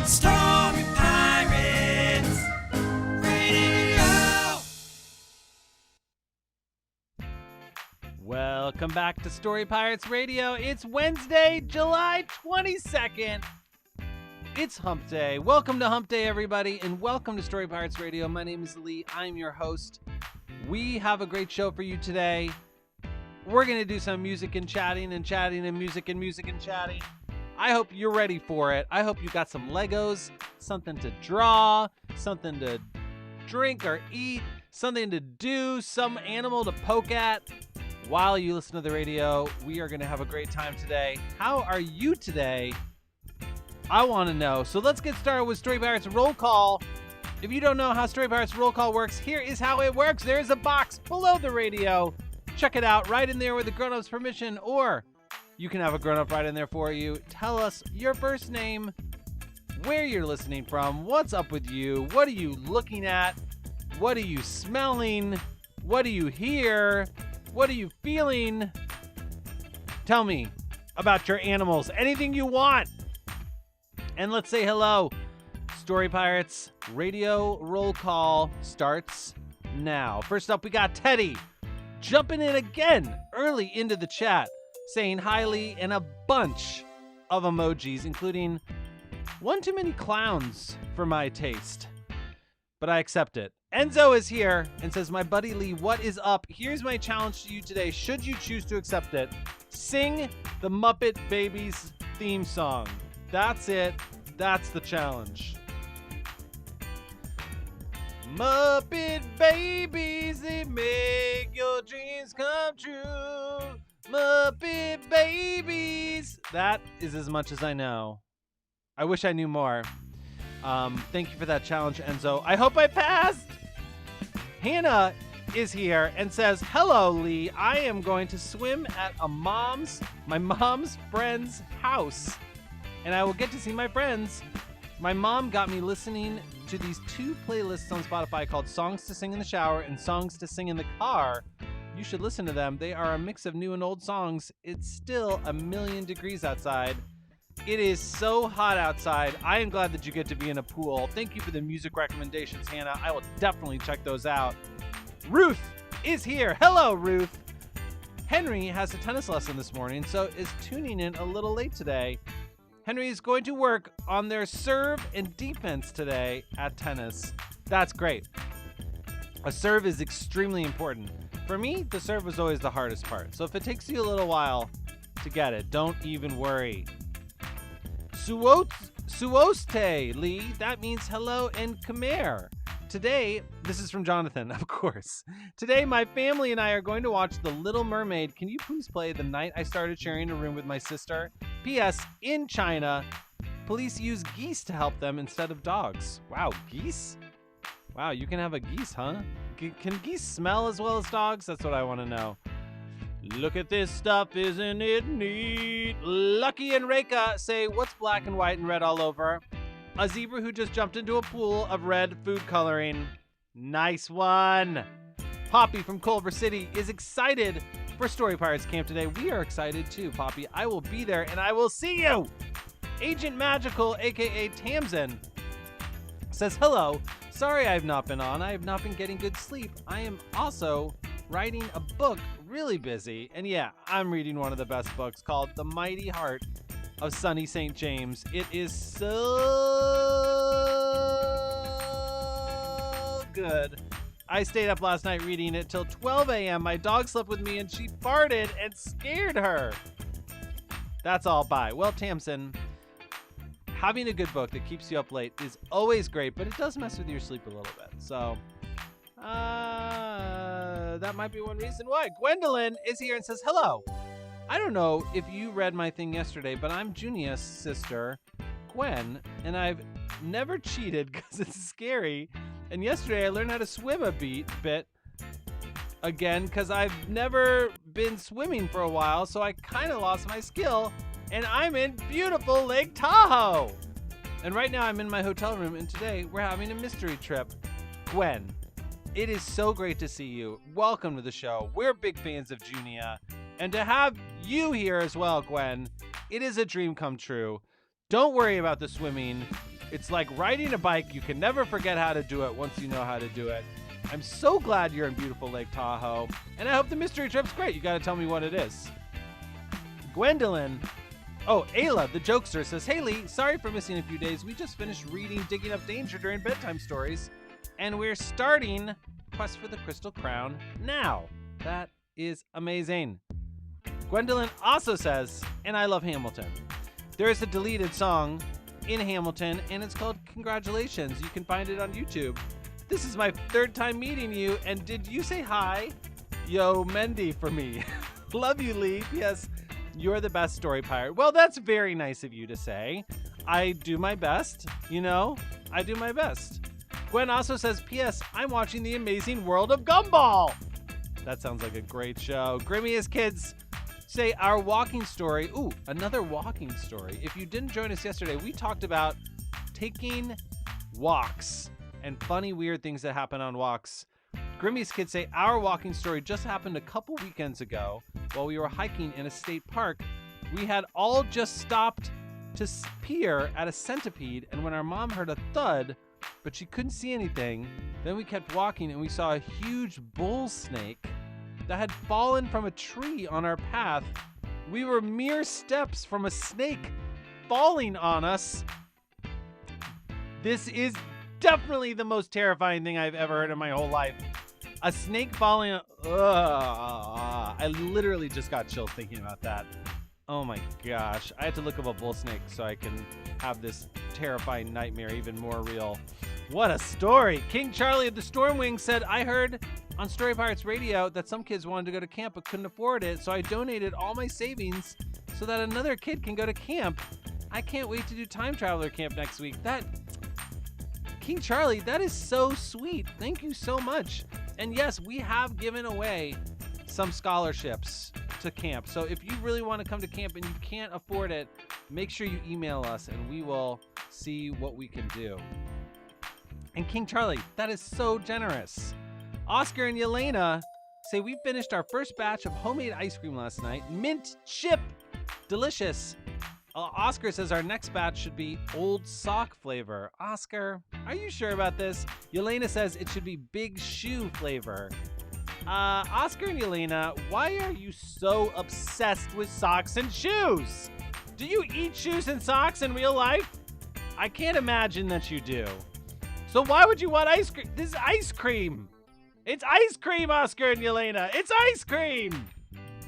Story Pirates Radio. Welcome back to Story Pirates Radio. It's Wednesday, July 22nd. It's Hump Day. Welcome to Hump Day, everybody, and welcome to Story Pirates Radio. My name is Lee. I'm your host. We have a great show for you today. We're going to do some music and chatting and music and chatting. I hope you're ready for it. I hope you got some Legos, something to draw, something to drink or eat, something to do, some animal to poke at. While you listen to the radio, we are going to have a great time today. How are you today? I want to know. So let's get started with Story Pirates Roll Call. If you don't know how Story Pirates Roll Call works, here is how it works. There's a box below the radio. Check it out right in there with the grown-up's permission, or you can have a grown-up right in there for you. Tell us your first name, where you're listening from, what's up with you, what are you looking at, what are you smelling, what do you hear, what are you feeling? Tell me about your animals, anything you want. And let's say hello. Story Pirates Radio Roll Call starts now. First up, we got Teddy jumping in again early into the chat, saying hi, Lee, and a bunch of emojis, including one too many clowns for my taste, but I accept it. Enzo is here and says, my buddy Lee, what is up? Here's my challenge to you today. Should you choose to accept it, sing the Muppet Babies theme song. That's it. That's the challenge. Muppet Babies, they make your dreams come true. Muppet Babies. That is as much as I know. I wish I knew more. Thank you for that challenge, Enzo. I hope I passed. Hannah is here and says, hello, Lee. I am going to swim at my mom's friend's house, and I will get to see my friends. My mom got me listening to these two playlists on Spotify called Songs to Sing in the Shower and Songs to Sing in the Car. You should listen to them. They are a mix of new and old songs. It's still 1,000,000 degrees outside. It is so hot outside. I am glad that you get to be in a pool. Thank you for the music recommendations, Hannah. I will definitely check those out. Ruth is here. Hello, Ruth. Henry has a tennis lesson this morning, so is tuning in a little late today. Henry is going to work on their serve and defense today at tennis. That's great. A serve is extremely important. For me, the serve was always the hardest part. So if it takes you a little while to get it, don't even worry. Suoste, Lee, that means hello and Khmer. Today, this is from Jonathan, of course. Today, my family and I are going to watch The Little Mermaid. Can you please play The Night I Started Sharing a Room with My Sister? P.S. In China, police use geese to help them instead of dogs. Wow, geese? Wow, you can have a geese, huh? Can geese smell as well as dogs? That's what I want to know. Look at this stuff, isn't it neat? Lucky and Reka say, what's black and white and red all over? A zebra who just jumped into a pool of red food coloring. Nice one. Poppy from Culver City is excited for Story Pirates Camp today. We are excited too, Poppy. I will be there and I will see you. Agent Magical, aka Tamsin, says, hello. Sorry I have not been on. I have not been getting good sleep. I am also writing a book, really busy. And yeah, I'm reading one of the best books called The Mighty Heart of Sonny St. James. It is so good. I stayed up last night reading it till 12 a.m. My dog slept with me and she farted and scared her. That's all bye. Well, Tamsin, having a good book that keeps you up late is always great, but it does mess with your sleep a little bit. So, that might be one reason why. Gwendolyn is here and says, hello. I don't know if you read my thing yesterday, but I'm Junia's sister, Gwen, and I've never cheated because it's scary. And yesterday I learned how to swim a bit again because I've never been swimming for a while, so I kind of lost my skill, and I'm in beautiful Lake Tahoe. And right now I'm in my hotel room, and today we're having a mystery trip. Gwen, it is so great to see you. Welcome to the show. We're big fans of Junia. And to have you here as well, Gwen, it is a dream come true. Don't worry about the swimming. It's like riding a bike. You can never forget how to do it once you know how to do it. I'm so glad you're in beautiful Lake Tahoe, and I hope the mystery trip's great. You got to tell me what it is. Gwendolyn. Oh, Ayla, the jokester, says, "Hey Lee, sorry for missing a few days. We just finished reading Digging Up Danger during bedtime stories, and we're starting Quest for the Crystal Crown now." That is amazing. Gwendolyn also says, "And I love Hamilton. There is a deleted song in Hamilton, and it's called Congratulations. You can find it on YouTube. This is my third time meeting you, and did you say hi? Yo, Mendy for me. Love you, Lee. P.S. You're the best story pirate." Well, that's very nice of you to say. I do my best, I do my best. Gwen also says, "P.S. I'm watching The Amazing World of Gumball." That sounds like a great show. Grimmiest Kids say our walking story. Ooh, another walking story. If you didn't join us yesterday, we talked about taking walks and funny, weird things that happen on walks. Grimmiest Kids say our walking story just happened a couple weekends ago while we were hiking in a state park. We had all just stopped to peer at a centipede, and when our mom heard a thud, but she couldn't see anything, then we kept walking and we saw a huge bull snake that had fallen from a tree on our path. We were mere steps from a snake falling on us. This is definitely the most terrifying thing I've ever heard in my whole life. A snake falling. I literally just got chills thinking about that. Oh my gosh. I had to look up a bull snake so I can have this terrifying nightmare even more real. What a story. King Charlie of the Stormwing said, "I heard on Story Pirates Radio that some kids wanted to go to camp but couldn't afford it, so I donated all my savings so that another kid can go to camp. I can't wait to do Time Traveler Camp next week." King Charlie, that is so sweet. Thank you so much. And yes, we have given away some scholarships to camp. So if you really want to come to camp and you can't afford it, make sure you email us and we will see what we can do. And King Charlie, that is so generous. Oscar and Yelena say, "We finished our first batch of homemade ice cream last night. Mint chip. Delicious." Oscar says our next batch should be old sock flavor. Oscar, are you sure about this? Yelena says it should be big shoe flavor. Oscar and Yelena, why are you so obsessed with socks and shoes? Do you eat shoes and socks in real life? I can't imagine that you do. So why would you want ice cream? This is ice cream. It's ice cream, Oscar and Yelena. It's ice cream.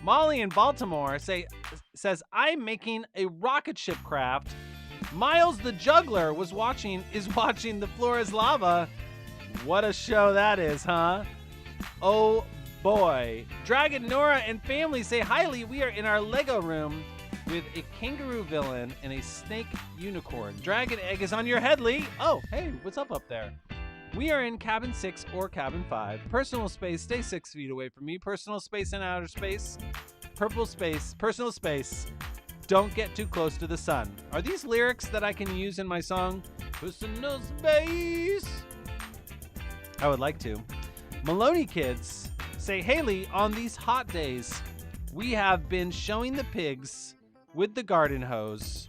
Molly in Baltimore says, "I'm making a rocket ship craft. Miles the Juggler is watching The Floor is Lava." What a show that is, huh? Oh boy. Dragon Nora and family say, "Hi Lee, we are in our Lego room with a kangaroo villain and a snake unicorn. Dragon egg is on your head, Lee." Oh, hey, what's up there? "We are in cabin 6 or cabin 5. Personal space, stay 6 feet away from me. Personal space in outer space. Purple space, personal space. Don't get too close to the sun." Are these lyrics that I can use in my song, Personal Space? I would like to. Maloney Kids say, "Hey Lee, on these hot days, we have been showing the pigs with the garden hose,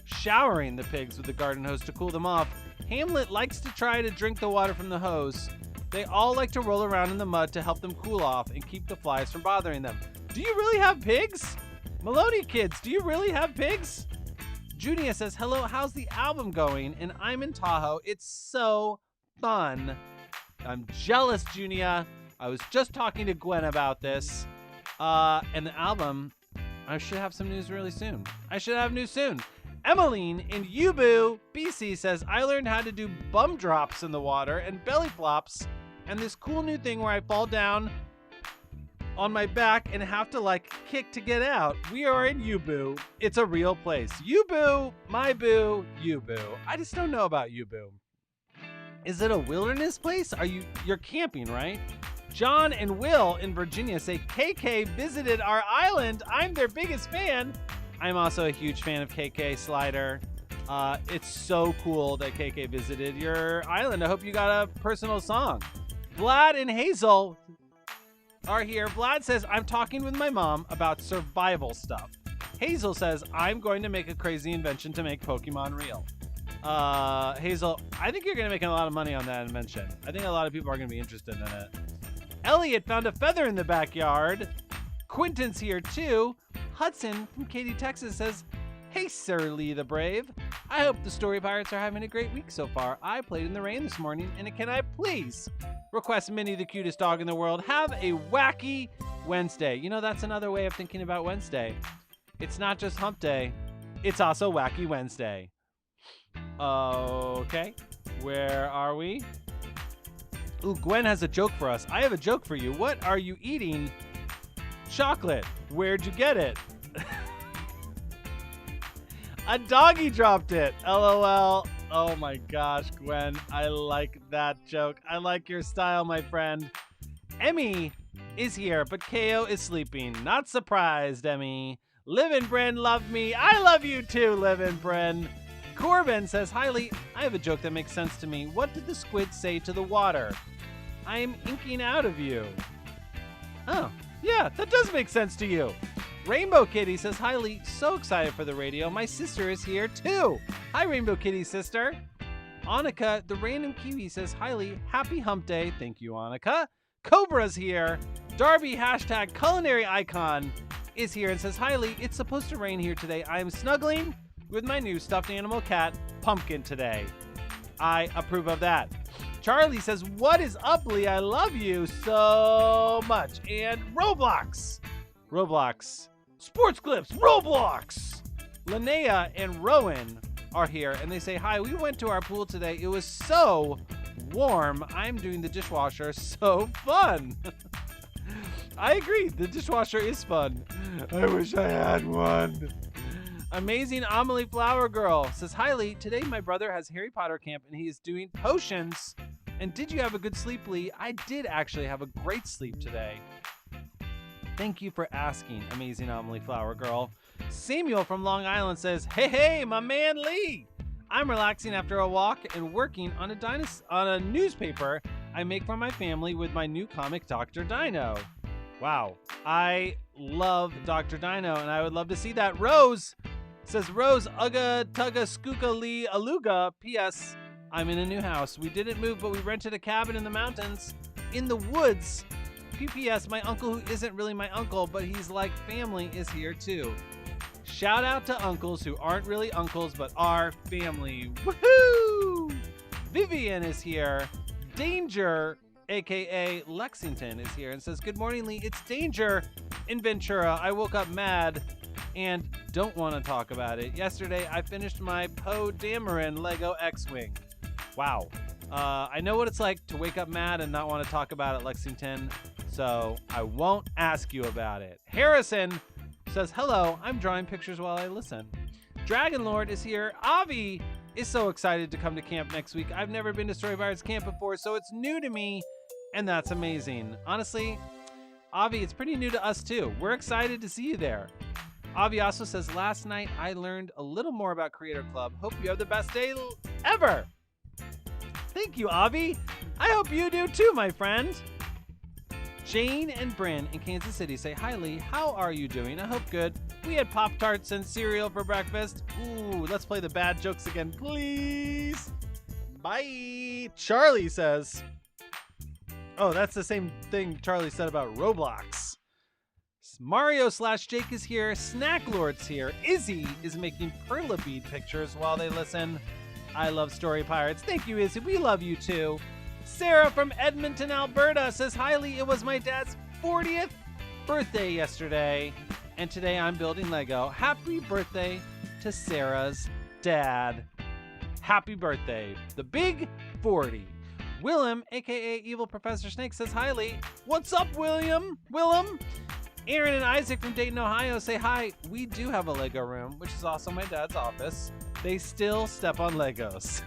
showering the pigs with the garden hose to cool them off. Hamlet likes to try to drink the water from the hose. They all like to roll around in the mud to help them cool off and keep the flies from bothering them." Do you really have pigs? Maloney Kids, do you really have pigs? Junia says, "Hello, how's the album going? And I'm in Tahoe. It's so fun." I'm jealous, Junia. I was just talking to Gwen about this. And the album, I should have some news really soon. Emmeline in Yubu, BC says, "I learned how to do bum drops in the water and belly flops and this cool new thing where I fall down on my back and have to kick to get out. We are in Yubu. It's a real place. Yubu, my boo, Yubu." I just don't know about Yubu. Is it a wilderness place? You're camping, right? John and Will in Virginia say, "KK visited our island. I'm their biggest fan." I'm also a huge fan of KK Slider. It's so cool that KK visited your island. I hope you got a personal song. Vlad and Hazel are here. Vlad says, "I'm talking with my mom about survival stuff." Hazel says, "I'm going to make a crazy invention to make Pokemon real." Hazel, I think you're going to make a lot of money on that invention. I think a lot of people are going to be interested in it. Elliot found a feather in the backyard. Quentin's here too. Hudson from Katy, Texas says, "Hey, Sir Lee the Brave. I hope the Story Pirates are having a great week so far. I played in the rain this morning, and can I please request Minnie, the cutest dog in the world, have a wacky Wednesday?" You know, that's another way of thinking about Wednesday. It's not just hump day. It's also wacky Wednesday. Okay, where are we? Ooh, Gwen has a joke for us. I have a joke for you. What are you eating? Chocolate. Where'd you get it? A doggy dropped it. LOL. Oh my gosh, Gwen. I like that joke. I like your style, my friend. Emmy is here, but KO is sleeping. Not surprised, Emmy. Liv and Bren love me. I love you too, Liv and Bren. Corbin says, "Hi, Lee. I have a joke that makes sense to me. What did the squid say to the water? I am inking out of you." Oh, yeah, that does make sense to you. Rainbow Kitty says, "Hi, Lee. So excited for the radio. My sister is here too." Hi, Rainbow Kitty sister. Annika, the random Kiwi, says, "Hi, Lee. Happy hump day." Thank you, Annika. Cobra's here. Darby, hashtag culinary icon, is here and says, "Hi, Lee. It's supposed to rain here today. I am snuggling with my new stuffed animal cat, Pumpkin, today." I approve of that. Charlie says, "What is up, Lee? I love you so much." And Roblox. Sports Clips. Roblox. Linnea and Rowan are here, and they say, "Hi, we went to our pool today. It was so warm. I'm doing the dishwasher. So fun." I agree. The dishwasher is fun. I wish I had one. Amazing Amelie Flower Girl says, "Hi, Lee. Today my brother has Harry Potter camp and he is doing potions. And did you have a good sleep, Lee?" I did actually have a great sleep today. Thank you for asking, Amazing Amelie Flower Girl. Samuel from Long Island says, Hey, my man Lee. I'm relaxing after a walk and working on a newspaper I make for my family with my new comic, Dr. Dino. Wow. I love Dr. Dino, and I would love to see that. Rose says, "Rose, Ugga, Tugga, Skooka, Lee, Aluga. P.S. I'm in a new house. We didn't move, but we rented a cabin in the mountains, in the woods. P.P.S. My uncle, who isn't really my uncle, but he's like family, is here too." Shout out to uncles who aren't really uncles, but are family. Woohoo! Vivian is here. Danger, aka Lexington, is here and says, "Good morning, Lee. It's Danger in Ventura. I woke up mad and don't want to talk about it. Yesterday, I finished my Poe Dameron Lego X-Wing." Wow. I know what it's like to wake up mad and not want to talk about it, Lexington, so I won't ask you about it. Harrison says, "Hello, I'm drawing pictures while I listen." Dragon Lord is here. Avi is so excited to come to camp next week. I've never been to Story Pirates camp before, so it's new to me, and that's amazing. Honestly, Avi, it's pretty new to us too. We're excited to see you there. Avi also says, "Last night I learned a little more about Creator Club. Hope you have the best day ever." Thank you, Avi. I hope you do too, my friend. Jane and Bryn in Kansas City say, "Hi, Lee. How are you doing? I hope good. We had Pop-Tarts and cereal for breakfast." Ooh, let's play the bad jokes again, please. Bye. Charlie says, oh, that's the same thing Charlie said about Roblox. Mario/Jake is here. Snack Lord's here. Izzy is making Perla bead pictures while they listen. I love Story Pirates. Thank you, Izzy. We love you too. Sarah from Edmonton, Alberta says, "Hi, Lee. It was my dad's 40th birthday yesterday, and today I'm building Lego. Happy birthday to Sarah's dad." Happy birthday. The big 40. Willem, aka Evil Professor Snake, says, "Hi, Lee." What's up, Willem? Aaron and Isaac from Dayton, Ohio say, "Hi, we do have a Lego room, which is also my dad's office. They still step on Legos."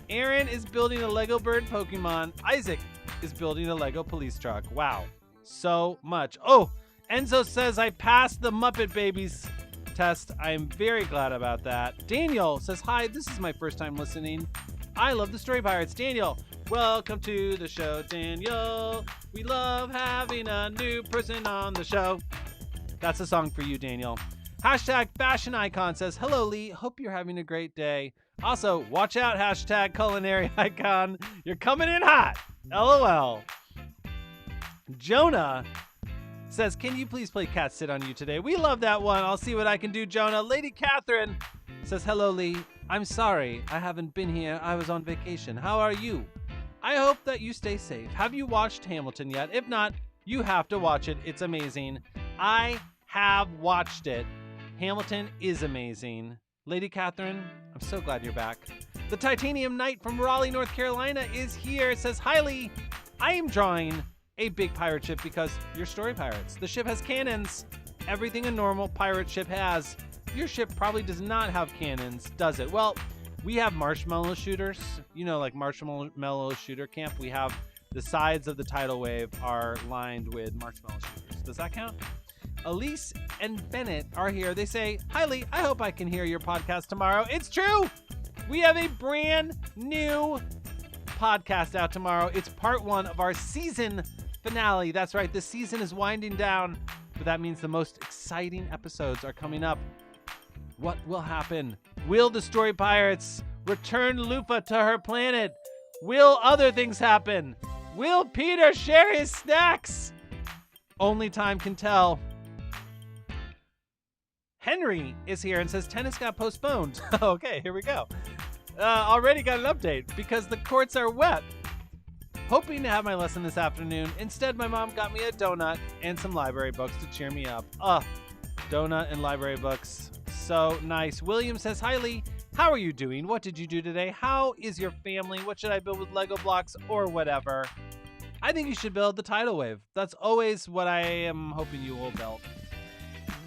Aaron is building a Lego bird Pokemon. Isaac is building a Lego police truck. Wow, so much. Oh, Enzo says, "I passed the Muppet Babies test. I am very glad about that." Daniel says, "Hi, this is my first time listening. I love the Story Pirates." Daniel, welcome to the show, Daniel. We love having a new person on the show. That's a song for you, Daniel. Hashtag Fashion Icon says, hello, Lee. Hope you're having a great day. Also, watch out, hashtag Culinary Icon. You're coming in hot. LOL. Jonah says, can you please play Cat Sit on You today? We love that one. I'll see what I can do, Jonah. Lady Catherine says, hello, Lee. I'm sorry I haven't been here. I was on vacation. How are you? I hope that you stay safe. Have you watched Hamilton yet? If not, you have to watch it. It's amazing. I have watched it. Hamilton is amazing. Lady Catherine, I'm so glad you're back. The Titanium Knight from Raleigh, North Carolina is here. It says, hi, Lee. I am drawing a big pirate ship because you're story pirates. The ship has cannons. Everything a normal pirate ship has. Your ship probably does not have cannons, does it? Well, we have marshmallow shooters. You know, like marshmallow shooter camp. We have the sides of the tidal wave are lined with marshmallow shooters. Does that count? Elise and Bennett are here. They say, hi, Lee, I hope I can hear your podcast tomorrow. It's true. We have a brand new podcast out tomorrow. It's part 1 of our season finale. That's right. The season is winding down, but that means the most exciting episodes are coming up. What will happen? Will the Story Pirates return Lufa to her planet? Will other things happen? Will Peter share his snacks? Only time can tell. Henry is here and says tennis got postponed. Okay, here we go. Already got an update because the courts are wet. Hoping to have my lesson this afternoon. Instead, my mom got me a donut and some library books to cheer me up. Donut and library books. So nice. William says, hi, Lee. How are you doing? What did you do today? How is your family? What should I build with Lego blocks or whatever? I think you should build the tidal wave. That's always what I am hoping you will build.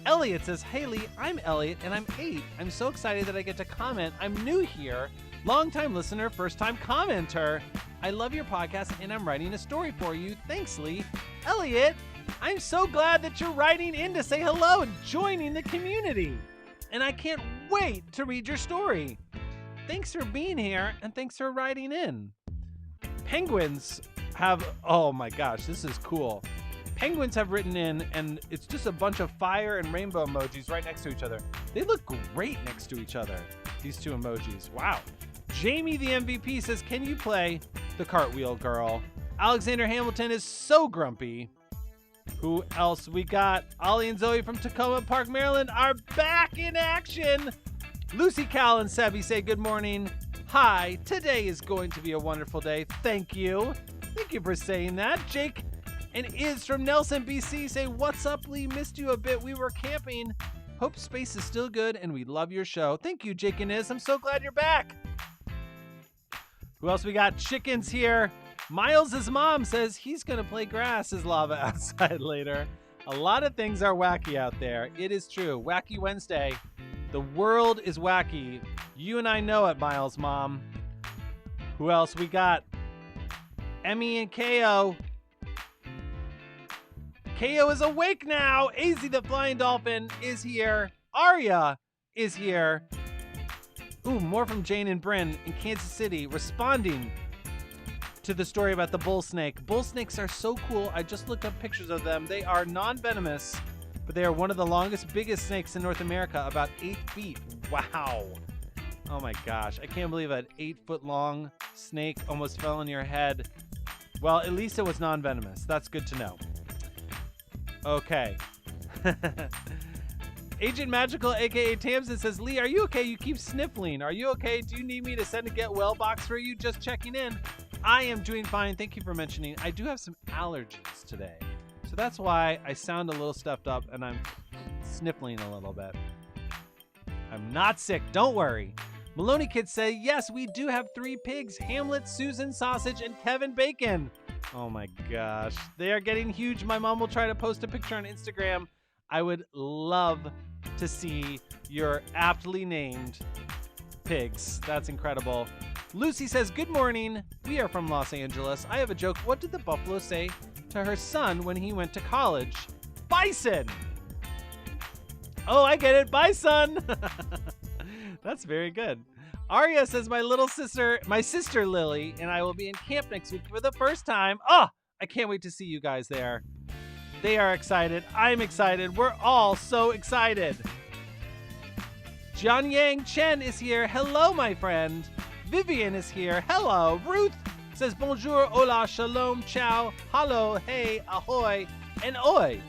Elliot says, hey, Lee, I'm Elliot and I'm 8. I'm so excited that I get to comment. I'm new here. Long-time listener, first-time commenter. I love your podcast and I'm writing a story for you. Thanks, Lee. Elliot, I'm so glad that you're writing in to say hello and joining the community. And I can't wait to read your story. Thanks for being here and thanks for writing in. Penguins have, oh my gosh, this is cool. Penguins have written in, and it's just a bunch of fire and rainbow emojis right next to each other. They look great next to each other, these two emojis. Wow. Jamie the MVP says, can you play the Cartwheel Girl? Alexander Hamilton is so grumpy. Who else we got? Ollie and Zoe from Tacoma Park, Maryland are back in action. Lucy, Cal, and Sebby say good morning. Hi, today is going to be a wonderful day. Thank you. Thank you for saying that. Jake and Iz from Nelson, BC say, what's up, Lee? Missed you a bit. We were camping. Hope space is still good and we love your show. Thank you, Jake and Iz. I'm so glad you're back. Who else we got? Chickens here. Miles' mom says he's going to play grass as lava outside later. A lot of things are wacky out there. It is true. Wacky Wednesday. The world is wacky. You and I know it, Miles' mom. Who else we got? Emmy and KO. KO is awake now. AZ the Flying Dolphin is here. Arya is here. Ooh, more from Jane and Bryn in Kansas City responding to the story about the bull snake. Bull snakes are so cool. I just looked up pictures of them. They are non-venomous, but they are one of the longest, biggest snakes in North America, about 8 feet. Wow. Oh my gosh. I can't believe an 8-foot long snake almost fell on your head. Well, at least it was non-venomous. That's good to know. Okay. Agent Magical, aka Tamsin, says, Lee, are you okay? You keep sniffling. Are you okay? Do you need me to send a get well box for you? Just checking in. I am doing fine. Thank you for mentioning. I do have some allergies today. So that's why I sound a little stuffed up and I'm sniffling a little bit. I'm not sick. Don't worry. Maloney Kids say, yes, we do have 3 pigs. Hamlet, Susan Sausage, and Kevin Bacon. Oh my gosh. They are getting huge. My mom will try to post a picture on Instagram. I would love to see your aptly named pigs. That's incredible. Lucy says, good morning. We are from Los Angeles. I have a joke. What did the buffalo say to her son when he went to college? Bison. Oh, I get it. Bison. That's very good. Arya says, my sister Lily and I will be in camp next week for the first time. Oh, I can't wait to see you guys there. They are excited. I'm excited. We're all so excited. John Yang Chen is here. Hello, my friend. Vivian is here. Hello. Ruth says bonjour, hola, shalom, ciao, hallo, hey, ahoy, and oi.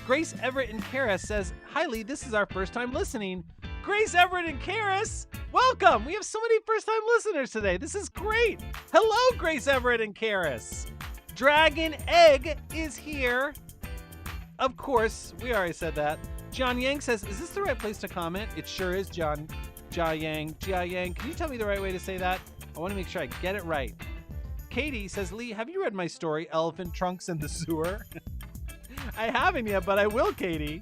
Grace Everett and Karis says, hi, Lee, this is our first time listening. Grace Everett and Karis, welcome. We have so many first-time listeners today. This is great. Hello, Grace Everett and Karis. Dragon Egg is here. Of course, we already said that. John Yang says, is this the right place to comment? It sure is, John. Jia Yang. Can you tell me the right way to say that? I want to make sure I get it right. Katie says, Lee, have you read my story, Elephant Trunks in the Sewer? I haven't yet, but I will, Katie.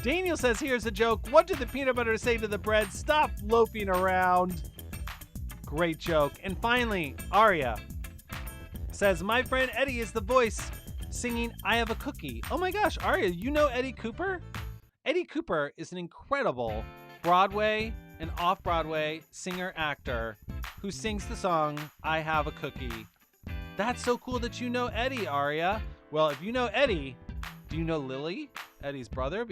Daniel says, here's a joke. What did the peanut butter say to the bread? Stop loafing around. Great joke. And finally, Aria says, my friend Eddie is the voice singing I Have a Cookie. Oh my gosh, Aria, you know Eddie Cooper? Eddie Cooper is an incredible Broadway and off-Broadway singer-actor who sings the song I Have a Cookie. That's so cool that you know Eddie, Aria. Well, if you know Eddie, do you know Lily, Eddie's brother?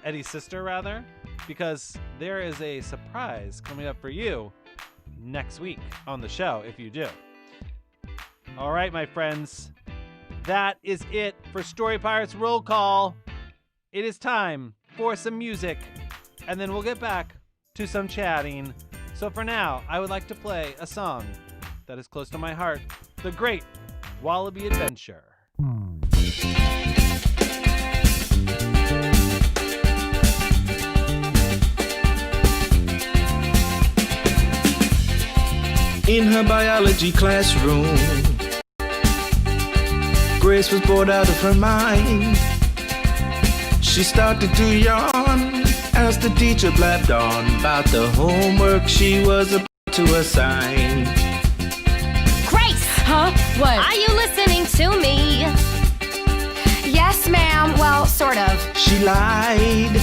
Eddie's sister, rather? Because there is a surprise coming up for you next week on the show, if you do. All right, my friends, that is it for Story Pirates Roll Call. It is time for some music, and then we'll get back to some chatting. So for now, I would like to play a song that is close to my heart, The Great Wallaby Adventure. In her biology classroom, Grace was bored out of her mind. She started to yawn as the teacher blabbed on about the homework she was about to assign. Grace! Huh? What? Are you listening to me? Yes, ma'am. Well, sort of. She lied.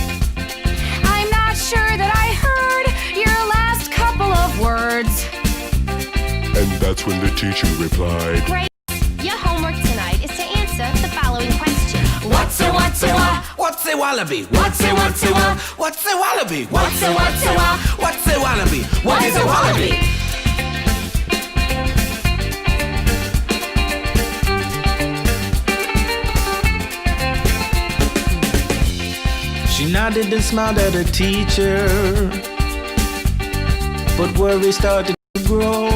I'm not sure that I heard your last couple of words. And that's when the teacher replied, Grace, your homework tonight is to answer the following question. What's a wallaby? What's a wallaby? What's a wallaby? What is a wallaby? She nodded and smiled at her teacher, but worry started to grow.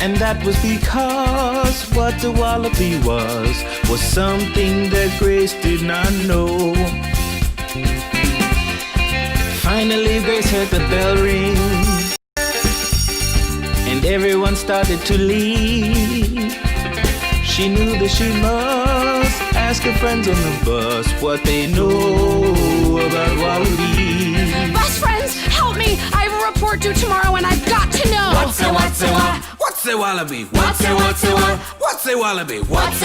And that was because what the wallaby was something that Grace did not know. Finally, Grace heard the bell ring, and everyone started to leave. She knew that she must ask her friends on the bus what they know about wallabies. Bus friends, help me! I have a report due tomorrow and I've got to know! What's a wallaby? What's a wallaby? What's a wallaby? What is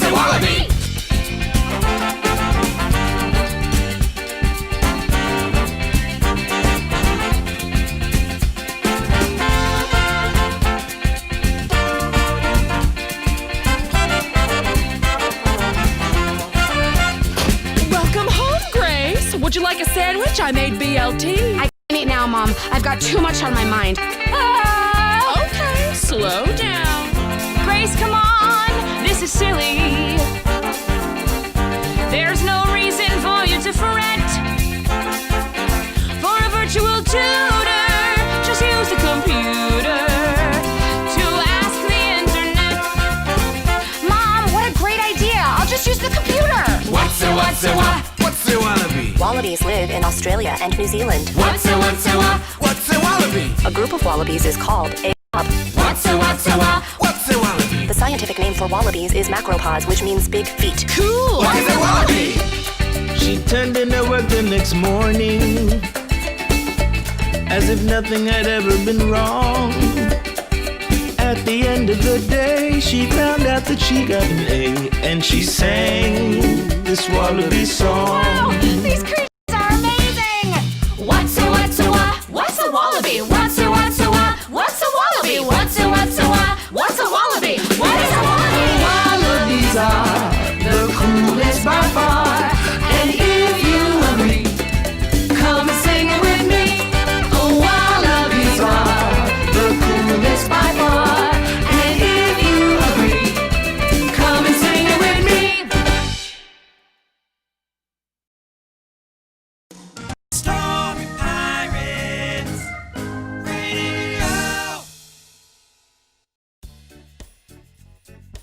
a wallaby? Welcome home, Grace! Would you like a sandwich? I made BLT. I can't eat now, Mom. I've got too much on my mind. Okay, slow down. Grace, come on, this is silly. There's no reason for you to fret. For a virtual tutor, just use the computer to ask the internet. Mom, what a great idea! I'll just use the computer! What's a wallaby? Wallabies live in Australia and New Zealand. What's a wallaby? A group of wallabies is called a mob. What's a wallaby? The scientific name for wallabies is macropods, which means big feet. Cool! What is a wallaby? She turned in her work the next morning, as if nothing had ever been wrong. At the end of the day, she found out that she got an A, and she sang this wallaby song. Wow, these creatures are amazing! What's a wallaby? What's a wallaby? What's a wallaby? What is a wallaby? Wallabies are the coolest by far, and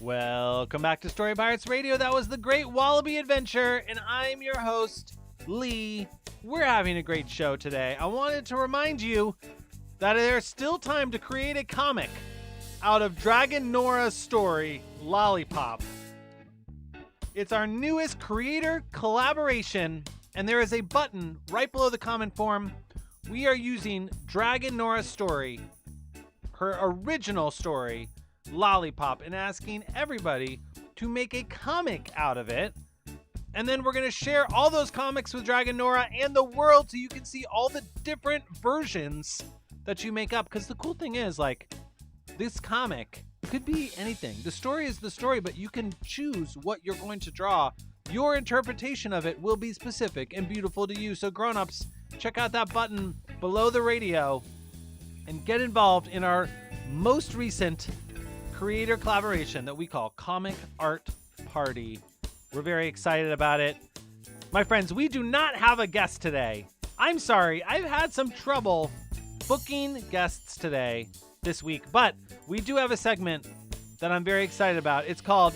Welcome back to Story Pirates Radio. That was the Great Wallaby Adventure, and I'm your host, Lee. We're having a great show today. I wanted to remind you that there's still time to create a comic out of Dragon Nora's story, Lollipop. It's our newest creator collaboration, and there is a button right below the comment form. We are using Dragon Nora's story, her original story, Lollipop, and asking everybody to make a comic out of it. And then we're going to share all those comics with Dragon Nora and the world so you can see all the different versions that you make up. Because the cool thing is, like, this comic could be anything. The story is the story, but you can choose what you're going to draw. Your interpretation of it will be specific and beautiful to you. So grown-ups, check out that button below the radio and get involved in our most recent creator collaboration that we call Comic Art Party. We're very excited about it. My friends, we do not have a guest today. I'm sorry, I've had some trouble booking guests this week, but we do have a segment that I'm very excited about. It's called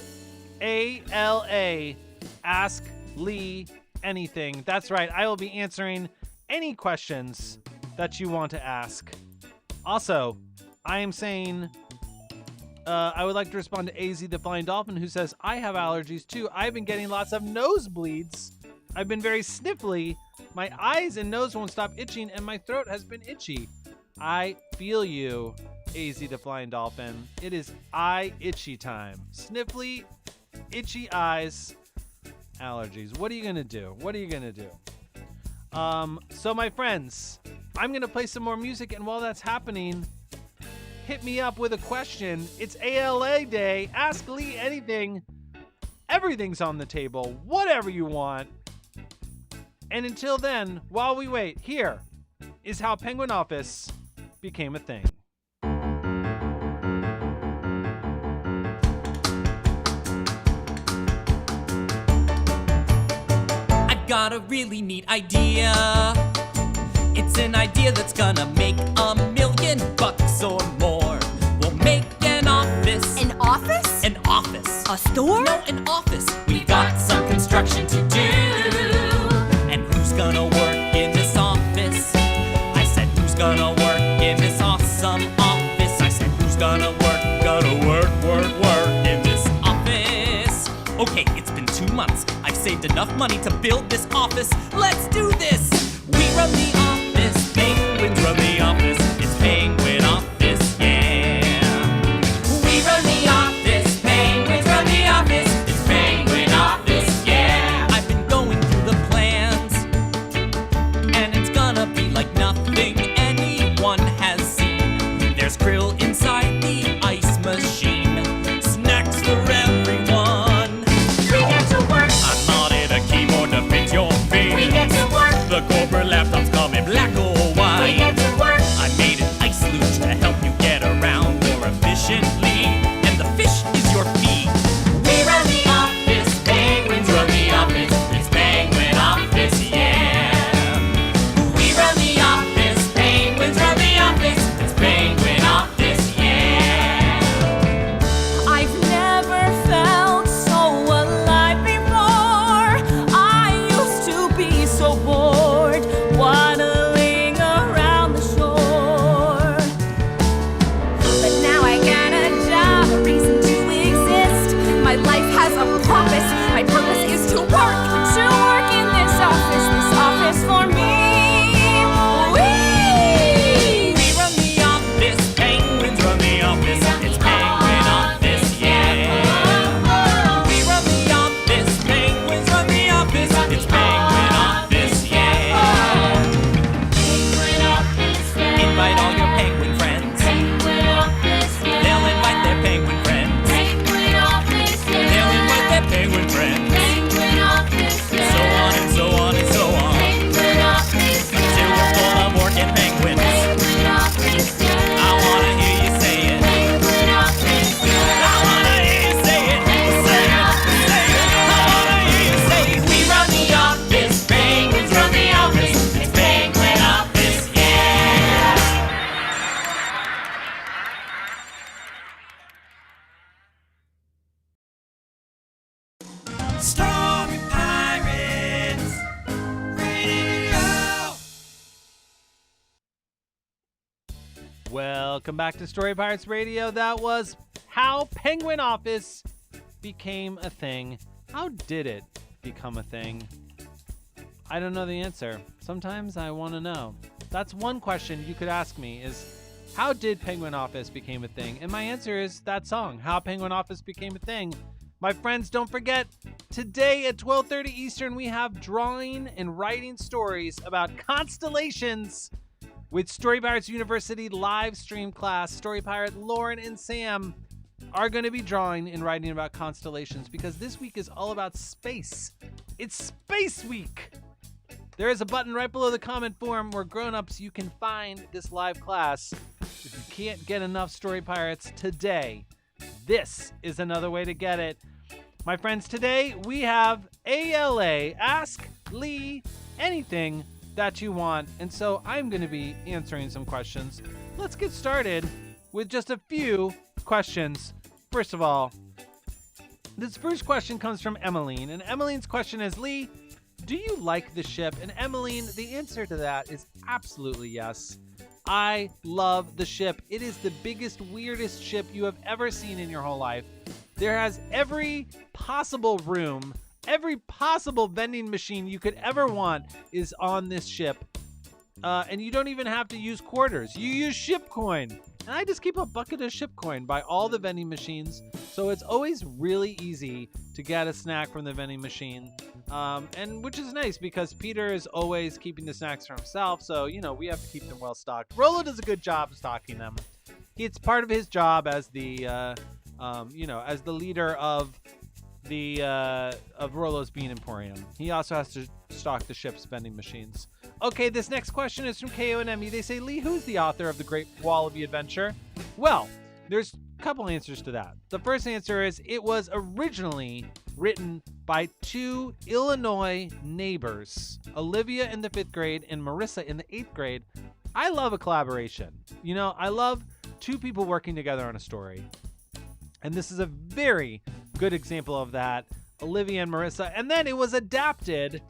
ALA, Ask Lee Anything. That's right, I will be answering any questions that you want to ask. Also, I am saying I would like to respond to AZ the Flying Dolphin, who says, I have allergies too. I've been getting lots of nosebleeds. I've been very sniffly. My eyes and nose won't stop itching, and my throat has been itchy. I feel you, AZ the Flying Dolphin. It is eye itchy time. Sniffly, itchy eyes, allergies. What are you going to do? What are you going to do? So my friends, I'm going to play some more music, and while that's happening, hit me up with a question. It's ALA Day. Ask Lee anything. Everything's on the table. Whatever you want. And until then, while we wait, here is how Penguin Office became a thing. I've got a really neat idea. It's an idea that's gonna make $1 million or more. We'll make an office. An office? An office. A store? No, an office. We've got some construction to do. And who's gonna work in this office? I said, who's gonna work in this awesome office? I said, who's gonna work in this office? Okay, it's been 2 months. I've saved enough money to build this office. Let's do this! We run the office, penguins run the office. It's Penguin Office, yeah. We run the office, penguins run the office. It's Penguin Office, yeah. I've been going through the plans, and it's gonna be like nothing anyone has seen. There's krill inside the ice machine, snacks for everyone. We get to work. I'm not in a keyboard to fit your feet. We get to work. The corporate laptops come in black or white. We get to work. I made an ice loop Welcome back to Story Pirates Radio. That was how Penguin Office became a thing. How did it become a thing? I don't know the answer. Sometimes I want to know. That's one question you could ask me is, how did Penguin Office became a thing? And my answer is that song, How Penguin Office Became a Thing. My friends, don't forget, today at 12:30 Eastern, we have drawing and writing stories about constellations with Story Pirates University live stream class. Story Pirate Lauren and Sam are going to be drawing and writing about constellations because this week is all about space. It's Space Week. There is a button right below the comment form where grown-ups you can find this live class. If you can't get enough Story Pirates today, this is another way to get it. My friends, today we have ALA, Ask Lee Anything That You Want. And so I'm going to be answering some questions. Let's get started with just a few questions. First of all, this first question comes from Emmeline. And Emmeline's question is, Lee, do you like the ship? And Emmeline, the answer to that is absolutely yes. I love the ship. It is the biggest, weirdest ship you have ever seen in your whole life. There has every possible room, every possible vending machine you could ever want is on this ship. And you don't even have to use quarters. You use ship coin. And I just keep a bucket of ship coin by all the vending machines. So it's always really easy to get a snack from the vending machine. And which is nice because Peter is always keeping the snacks for himself. So, we have to keep them well stocked. Rolo does a good job stocking them. It's part of his job as the, as the leader of the of Rolo's Bean Emporium. He also has to stock the ship's vending machines. Okay, this next question is from KO and Emmy. They say, Lee, who's the author of The Great Wallaby Adventure? Well, there's a couple answers to that. The first answer is it was originally written by two Illinois neighbors, Olivia in the 5th grade and Marissa in the 8th grade. I love a collaboration. I love two people working together on a story. And this is a very good example of that, Olivia and Marissa. And then it was adapted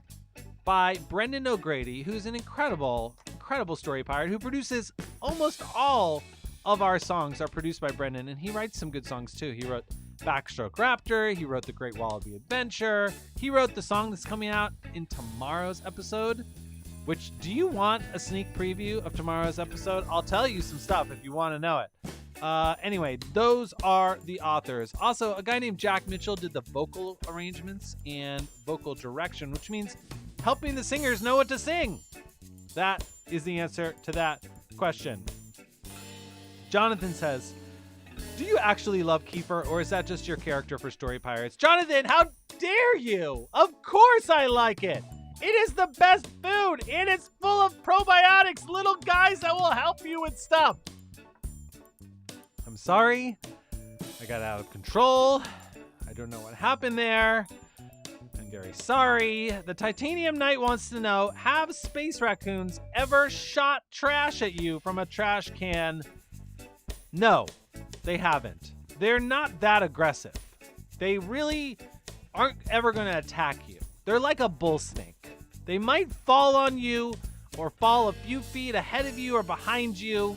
by Brendan O'Grady, who's an incredible story pirate who produces almost all of our songs are produced by Brendan, and he writes some good songs too. He wrote Backstroke Raptor, he wrote The Great Wallaby Adventure, he wrote the song that's coming out in tomorrow's episode, which, do you want a sneak preview of tomorrow's episode? I'll tell you some stuff if you want to know it. Anyway, those are the authors. Also, a guy named Jack Mitchell did the vocal arrangements and vocal direction, which means helping the singers know what to sing. That is the answer to that question. Jonathan says, do you actually love Kefir, or is that just your character for Story Pirates? Jonathan, how dare you? Of course I like it. It is the best food, and it's full of probiotics, little guys that will help you with stuff. I'm sorry. I got out of control. I don't know what happened there. I'm very sorry. The Titanium Knight wants to know, have space raccoons ever shot trash at you from a trash can? No, they haven't. They're not that aggressive. They really aren't ever going to attack you. They're like a bull snake. They might fall on you or fall a few feet ahead of you or behind you,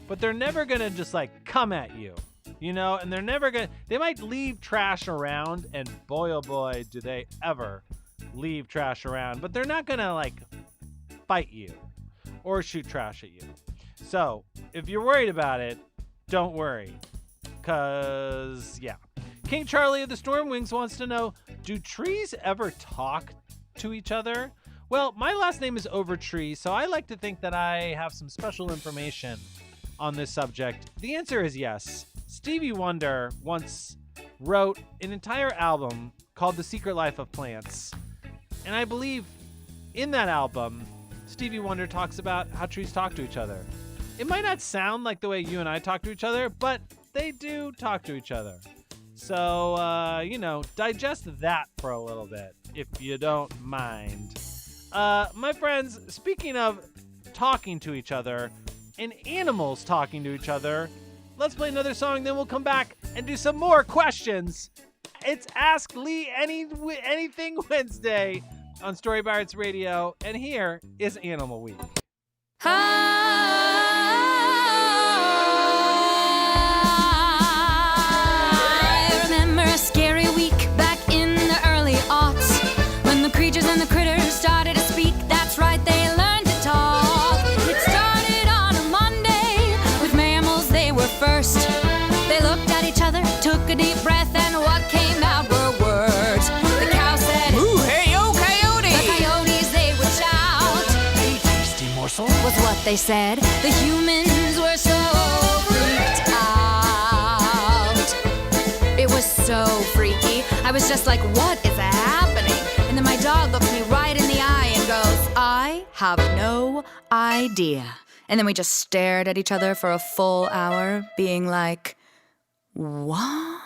but they're never going to just come at you, and they're never going to, they might leave trash around, and boy, oh boy, do they ever leave trash around, but they're not going to fight you or shoot trash at you. So if you're worried about it, don't worry, because, yeah. King Charlie of the Stormwings wants to know, do trees ever talk to each other? Well, my last name is Overtree, so I like to think that I have some special information on this subject. The answer is yes. Stevie Wonder once wrote an entire album called The Secret Life of Plants. And I believe in that album, Stevie Wonder talks about how trees talk to each other. It might not sound like the way you and I talk to each other, but they do talk to each other. So, digest that for a little bit, if you don't mind. My friends, speaking of talking to each other and animals talking to each other, let's play another song, then we'll come back and do some more questions. It's Ask Lee Anything Wednesday on Story Pirates Radio, and here is Animal Week. Oh, a scary week back in the early aughts, when the creatures and the critters started to speak. That's right, they learned to talk. It started on a Monday with mammals, they were first. They looked at each other, took a deep breath, and what came out were words. The cow said, Ooh, hey, yo, coyote! the coyotes, they would shout. Hey, tasty morsel. Was what they said. The humans were so freaked out. It was so freaky. I was just like, what is happening? And then my dog looks me right in the eye and goes, I have no idea. And then we just stared at each other for a full hour, being like, what?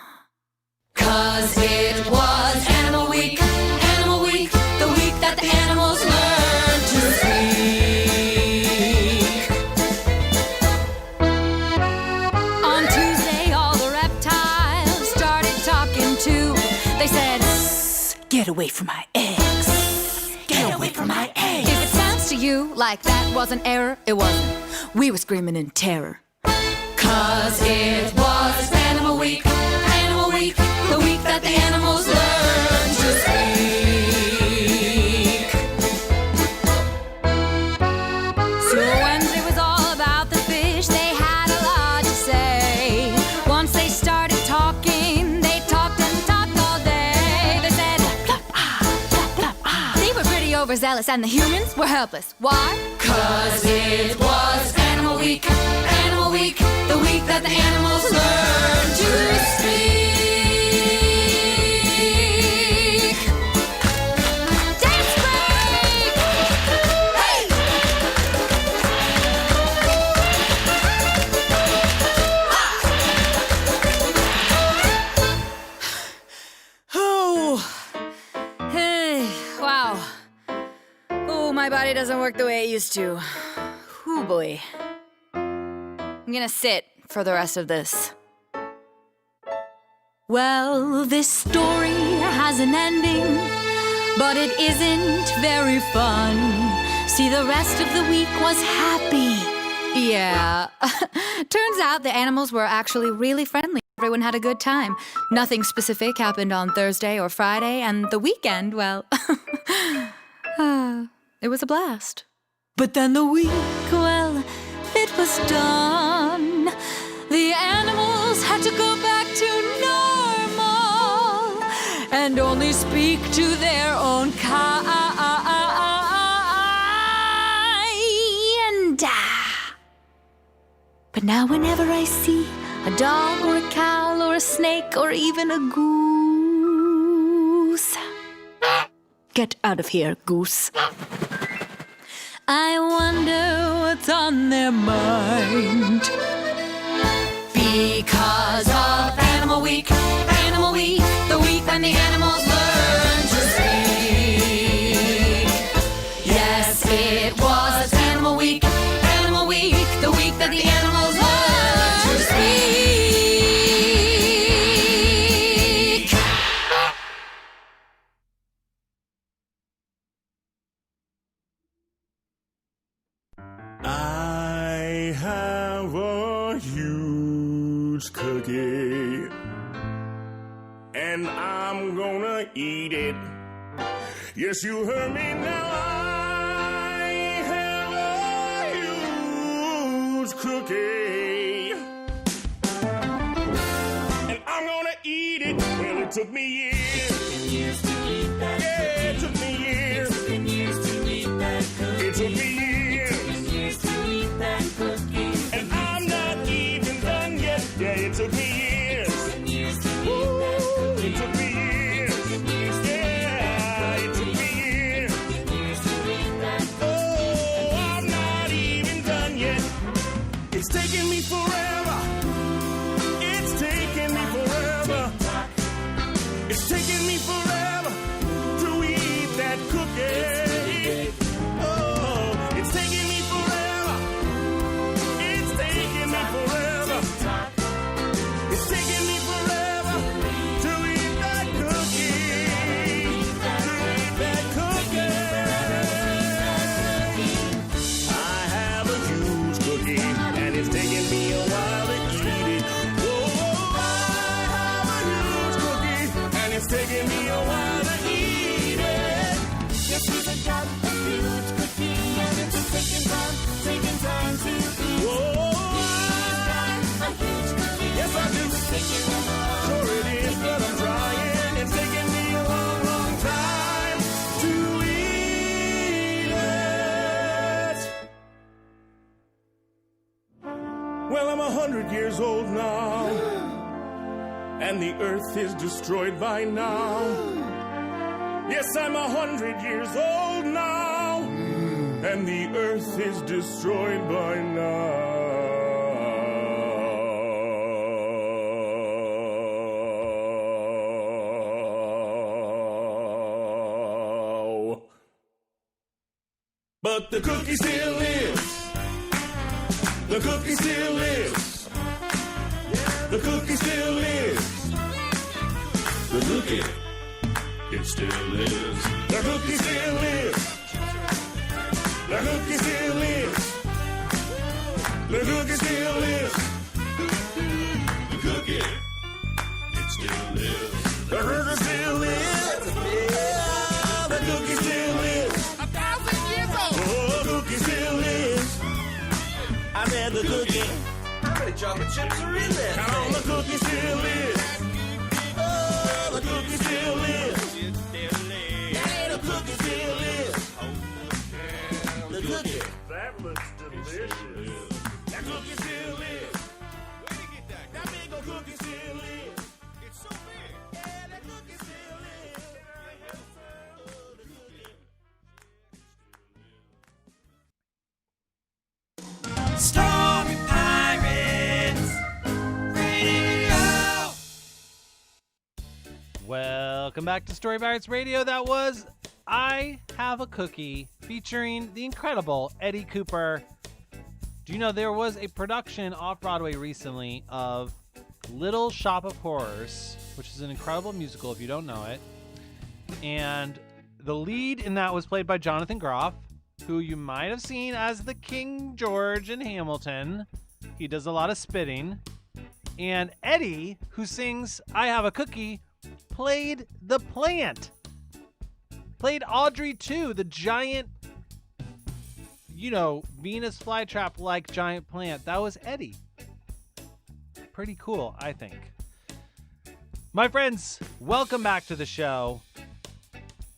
'Cause it was Animal Week, Animal Week, the week that the animals learned to speak. On Tuesday, all the reptiles started talking too. They said, get away from my eggs. Get away from my eggs. If it sounds to you like that was an error, it wasn't. We were screaming in terror. 'Cause it was Animal Week, Animal Week, the week that the animals learned to speak. So Wednesday was all about the fish. They had a lot to say. Once they started talking, they talked and talked all day. They said, plop, ah, plop, plop, ah. They were pretty overzealous and the humans were helpless. Why? 'Cause it was Animal Week, Animal Week, the week that the animals learned to speak. Dance break! Hey! Oh, hey, wow. Oh, my body doesn't work the way it used to. Ooh, boy. I'm gonna sit for the rest of this. Well, this story has an ending, but it isn't very fun. See, the rest of the week was happy. Yeah. Turns out the animals were actually really friendly. Everyone had a good time. Nothing specific happened on Thursday or Friday, and the weekend, well, it was a blast. But then the week, well, it was done. The animals had to go back to normal and only speak to their own kind. But now whenever I see a dog or a cow or a snake or even a goose, get out of here, goose. I wonder what's on their mind. Because of Animal Week, Animal Week, the week when the animals learn to speak. Yes, it was Animal Week, Animal Week, the week that the animals learn to speak. I have a huge cookie, and I'm gonna eat it. Yes, you heard me now. I have a huge cookie, and I'm gonna eat it. Well, it took me years. To eat that yeah, it took me years. To eat that cookie. It took me years. And I'm not even done yet. Yeah, it took me years. Ooh, it took me years. Yeah, it took me years. Oh, I'm not even done yet. It's taking me forever. It's taking me forever. It's taking me forever to eat Well, I'm 100 years old now, and the earth is destroyed by now. Yes, I'm 100 years old now, and the earth is destroyed by now. But the cookie still lives. The cookie still lives. The cookie still lives. The cookie, it still lives. The cookie still lives. The cookie still lives. The cookie still lives. The cookie, it still lives. The cookie still lives. Yeah, the cookie still lives. 1,000 years old. Oh, the cookie still lives. I said the cookie. How many chocolate chips are in there? Come on, the cookie still lives. Oh, the cookie still lives. Yeah, the cookie still lives. The cookie. That looks delicious. That cookie still lives. Where'd you get that? That big old cookie still lives. It's so big. Yeah, that cookie still lives. Oh, the cookie. Story Pirates Radio. Welcome back to Story Pirates Radio. That was I Have a Cookie featuring the incredible Eddie Cooper. Do you know there was a production off-Broadway recently of Little Shop of Horrors, which is an incredible musical if you don't know it. And the lead in that was played by Jonathan Groff, who you might have seen as the King George in Hamilton. He does a lot of spitting. And Eddie, who sings I Have a Cookie, played the plant. Played Audrey 2, the giant, Venus flytrap-like giant plant. That was Eddie. Pretty cool, I think. My friends, welcome back to the show.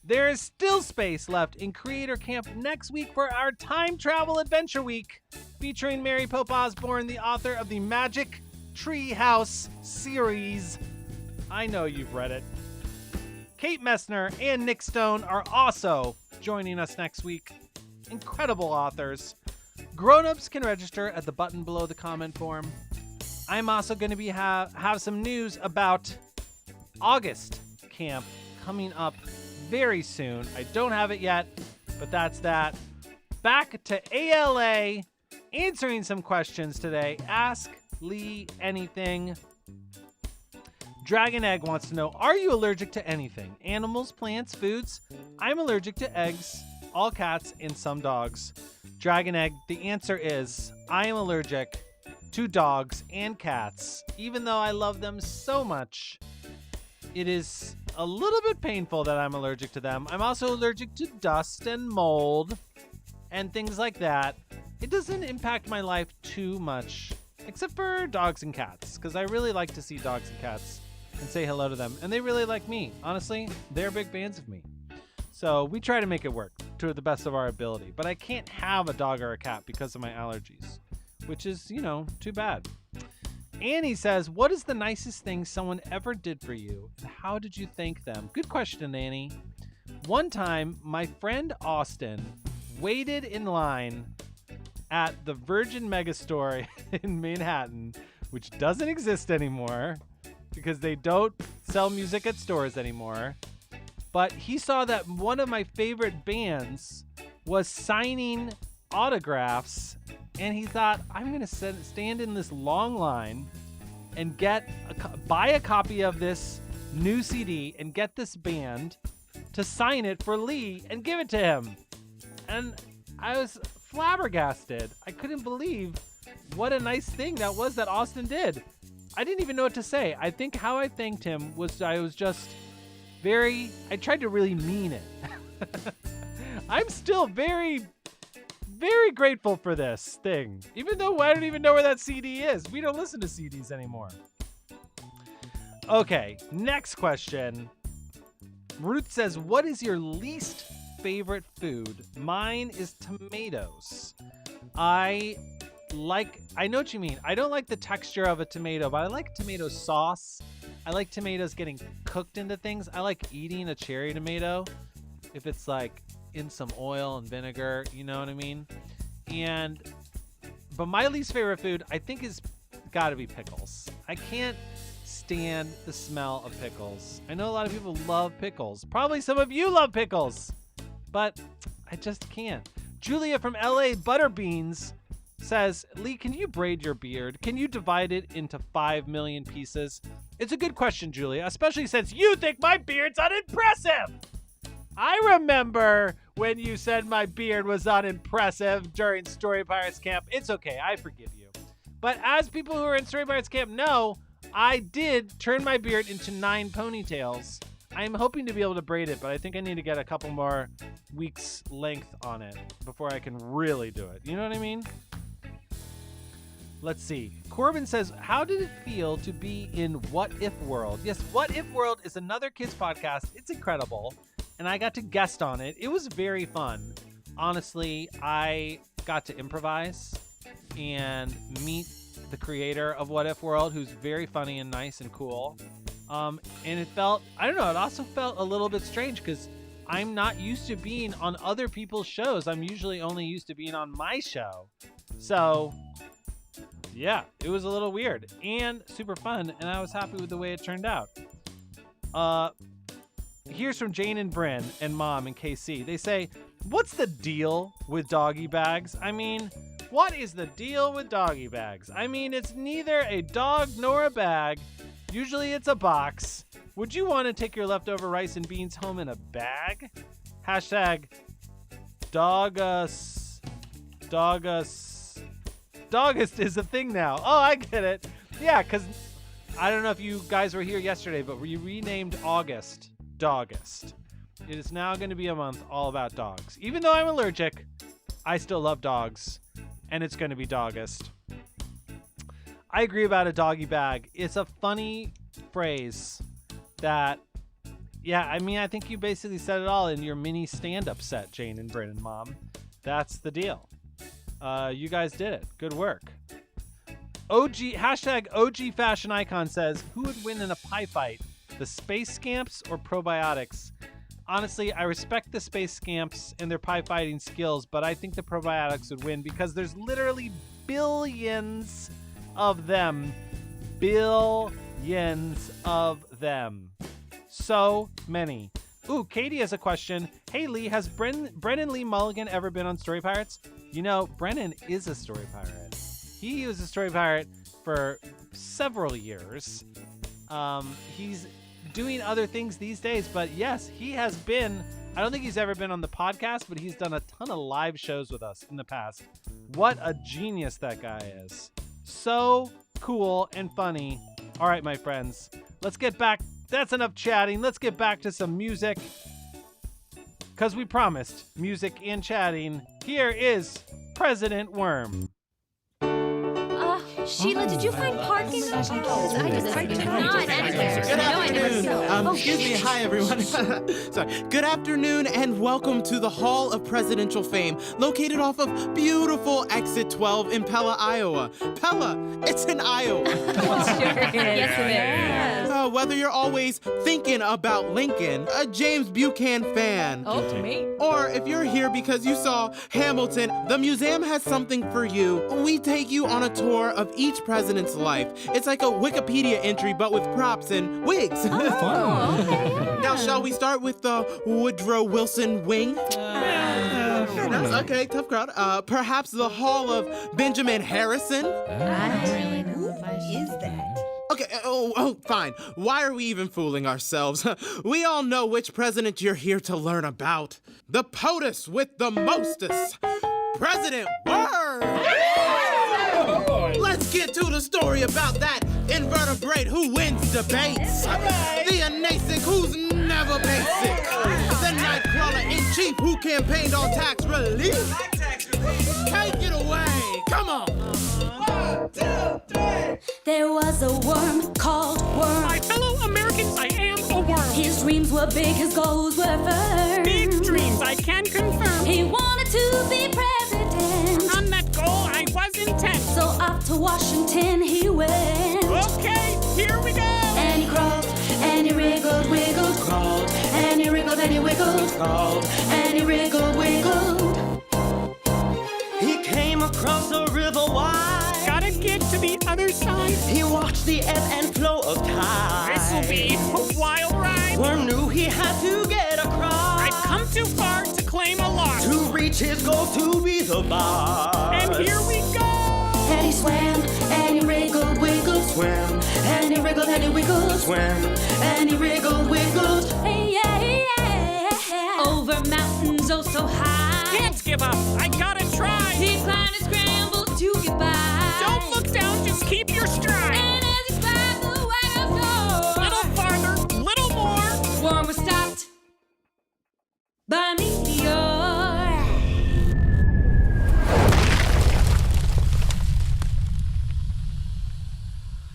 There is still space left in Creator Camp next week for our Time Travel Adventure Week, featuring Mary Pope Osborne, the author of the Magic Tree House series. I know you've read it. Kate Messner and Nick Stone are also joining us next week. Incredible authors. Grown-ups can register at the button below the comment form. I'm also going to be have some news about August camp coming up very soon. I don't have it yet, but that's that. Back to ALA, answering some questions today. Ask Lee anything. Dragon Egg wants to know, are you allergic to anything? Animals, plants, foods? I'm allergic to eggs, all cats, and some dogs. Dragon Egg, the answer is, I am allergic to dogs and cats. Even though I love them so much, it is a little bit painful that I'm allergic to them. I'm also allergic to dust and mold and things like that. It doesn't impact my life too much, except for dogs and cats, because I really like to see dogs and cats and say hello to them. And they really like me. Honestly, they're big fans of me. So we try to make it work to the best of our ability. But I can't have a dog or a cat because of my allergies, which is, too bad. Annie says, what is the nicest thing someone ever did for you? And how did you thank them? Good question, Annie. One time, my friend Austin waited in line at the Virgin Megastore in Manhattan, which doesn't exist anymore because they don't sell music at stores anymore. But he saw that one of my favorite bands was signing autographs, and he thought, I'm going to stand in this long line and buy a copy of this new CD and get this band to sign it for Lee and give it to him. And I was flabbergasted. I couldn't believe what a nice thing that was that Austin did. I didn't even know what to say. I think how I thanked him was I was just I tried to really mean it. I'm still very, very grateful for this thing, even though I don't even know where that CD is. We don't listen to CDs anymore. Okay, next question. Ruth says, what is your least favorite food? Mine is tomatoes. I I know what you mean. I don't like the texture of a tomato, but I like tomato sauce. I like tomatoes getting cooked into things. I like eating a cherry tomato if it's like in some oil and vinegar, you know what I mean? But my least favorite food, I think, is gotta be pickles. I can't stand the smell of pickles. I know a lot of people love pickles. Probably some of you love pickles, but I just can't. Julia from LA Butterbeans says, Lee, can you braid your beard? Can you divide it into 5 million pieces? It's a good question, Julia, especially since you think my beard's unimpressive. I remember when you said my beard was unimpressive during Story Pirates Camp. It's okay, I forgive you. But as people who are in Story Pirates Camp know, I did turn my beard into 9 ponytails. I'm hoping to be able to braid it, but I think I need to get a couple more weeks length on it before I can really do it. You know what I mean? Let's see. Corbin says, how did it feel to be in What If World? Yes, What If World is another kids podcast. It's incredible. And I got to guest on it. It was very fun. Honestly, I got to improvise and meet the creator of What If World, who's very funny and nice and cool. And it felt, I don't know, it also felt a little bit strange because I'm not used to being on other people's shows. I'm usually only used to being on my show. So, yeah, it was a little weird and super fun, and I was happy with the way it turned out. Here's from Jane and Bryn and Mom and KC. They say, what's the deal with doggy bags? I mean, what is the deal with doggy bags? I mean, it's neither a dog nor a bag. Usually it's a box. Would you want to take your leftover rice and beans home in a bag? Hashtag Dogus. Dogust is a thing now. Oh, I get it. Yeah, because I don't know if you guys were here yesterday, but we renamed August Dogust. It is now going to be a month all about dogs. Even though I'm allergic, I still love dogs, and it's going to be Dogust. I agree about a doggy bag. It's a funny phrase that, yeah, I mean, I think you basically said it all in your mini stand-up set, Jane and Bryn and Mom. That's the deal. You guys did it. Good work. Hashtag OG Fashion Icon says, who would win in a pie fight? The Space Scamps or Probiotics? Honestly, I respect the Space Scamps and their pie fighting skills, but I think the Probiotics would win because there's literally billions of them. Billions of them. So many. Ooh, Katie has a question. Hey, Lee, has Brennan Lee Mulligan ever been on Story Pirates? You know, Brennan is a Story Pirate. He was a Story Pirate for several years. He's doing other things these days, but yes, he has been. I don't think he's ever been on the podcast, but he's done a ton of live shows with us in the past. What a genius that guy is. So cool and funny. All right, my friends, let's get back. That's enough chatting. Let's get back to some music. Because we promised music and chatting. Here is President Worm. Sheila, did you find parking? Good afternoon. Excuse me. Hi, everyone. Sorry. Good afternoon and welcome to the Hall of Presidential Fame, located off of beautiful Exit 12 in Pella, Iowa. Pella, it's in Iowa. Yes, it is. Whether you're always thinking about Lincoln, a James Buchanan fan, me. or if you're here because you saw Hamilton, the museum has something for you. We take you on a tour of each president's life. It's like a Wikipedia entry, but with props and wigs. Now, shall we start with the Woodrow Wilson wing? Okay, tough crowd. Perhaps the Hall of Benjamin Harrison? I don't really know if I should. Is that? Okay, fine. Why are we even fooling ourselves? We all know which president you're here to learn about. The POTUS with the mostest, President Worm! Let's get to the story about that invertebrate who wins debates. The anasic who's never basic. The Nightcrawler-in-chief who campaigned on tax relief. Take it away, come on. 1, 2, 3. There was a worm called Worm. My fellow Americans, I am a worm. His dreams were big, his goals were firm. Big dreams, I can confirm. He wanted to be president. On that goal, I was intent. off to Washington he went. Okay, here we go. And he crawled, and he wriggled, wiggled, crawled, and he wriggled, and he wiggled, crawled, and he wriggled, wiggled. He came across a river wide. Gotta get to the other side. He watched the ebb and flow of tide. This'll be a wild ride. Worm knew he had to get across. I've come too far to claim a loss. To reach his goal, to be the boss. And here we go. And he swam, and he wriggled, wiggled, Swim, and he wriggled, and he wiggled, swim. and he wriggled, wiggled. Hey, yeah, yeah. Over mountains oh so high. Can't give up. I gotta try. He climbed and scrambled to get by. Don't look down. Just keep your stride. And as he climbed the wagon floor, Little farther, little more. Worm was stopped by a meteor.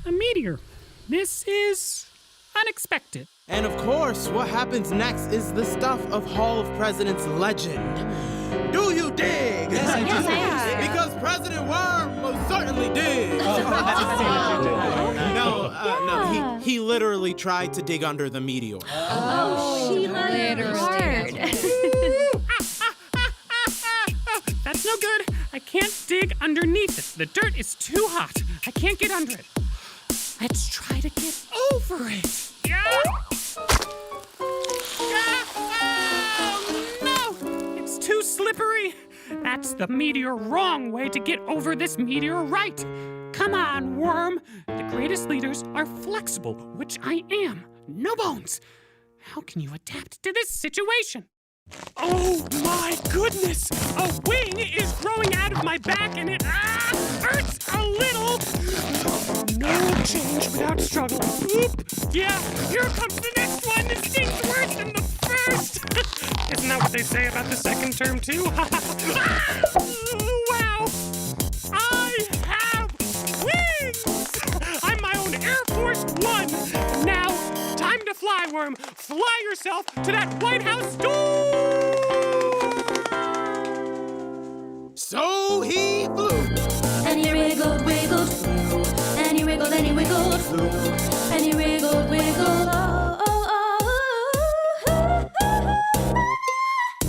A meteor. This is unexpected. And of course, what happens next is the stuff of Hall of Presidents legend. Do you dig? Yes, I do. Because President Worm most certainly did. No, he literally tried to dig under the meteor. She learned hard. That's no good. I can't dig underneath it. The dirt is too hot. I can't get under it. Let's try to get over it. Yeah. Oh, no! It's too slippery. That's the meteor wrong way to get over this meteor right. Come on, Worm. The greatest leaders are flexible, which I am. No bones. How can you adapt to this situation? Oh my goodness! A wing is growing out of my back and it hurts a little! No change without struggle. Oop! Yeah, here comes the next one! It stings worse than the first! Isn't that what they say about the second term too? Wow! I have wings! I'm my own Air Force One! Now, time to fly, Worm! Fly yourself to that White House door! So he flew. And he wriggled, wiggled, flew. And he wriggled, and he wiggled, flew. And he wriggled, wiggled,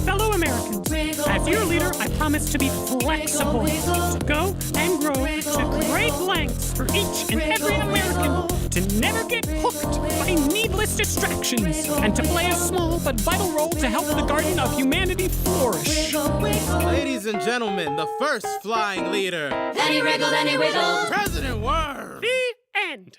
Fellow Americans, as your leader, I promise to be flexible, to go and grow to great lengths for each and every American, to never get hooked by needless distractions, and to play a small but vital role to help the garden of humanity flourish. Ladies and gentlemen, the first flying leader. And he wriggled, and he wiggled. President Worm. The end.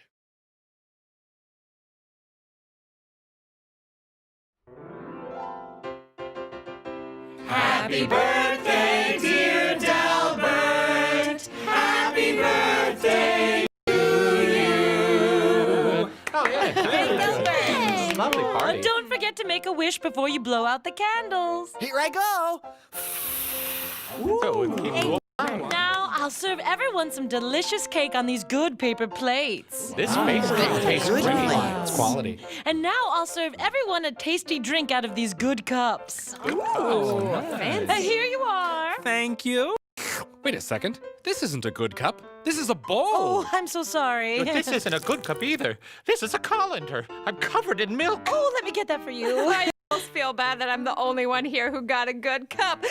Happy birthday, dear Delbert. Happy birthday to you. Oh, yeah. Lovely party. Don't forget to make a wish before you blow out the candles. Here I go. Now I'll serve everyone some delicious cake on these good paper plates. This face cake tastes great. It's quality. And now I'll serve everyone a tasty drink out of these good cups. Ooh, nice. Here you are. Thank you. Wait a second. This isn't a good cup. This is a bowl. Oh, I'm so sorry. But this isn't a good cup either. This is a colander. I'm covered in milk. Oh, let me get that for you. I almost feel bad that I'm the only one here who got a good cup.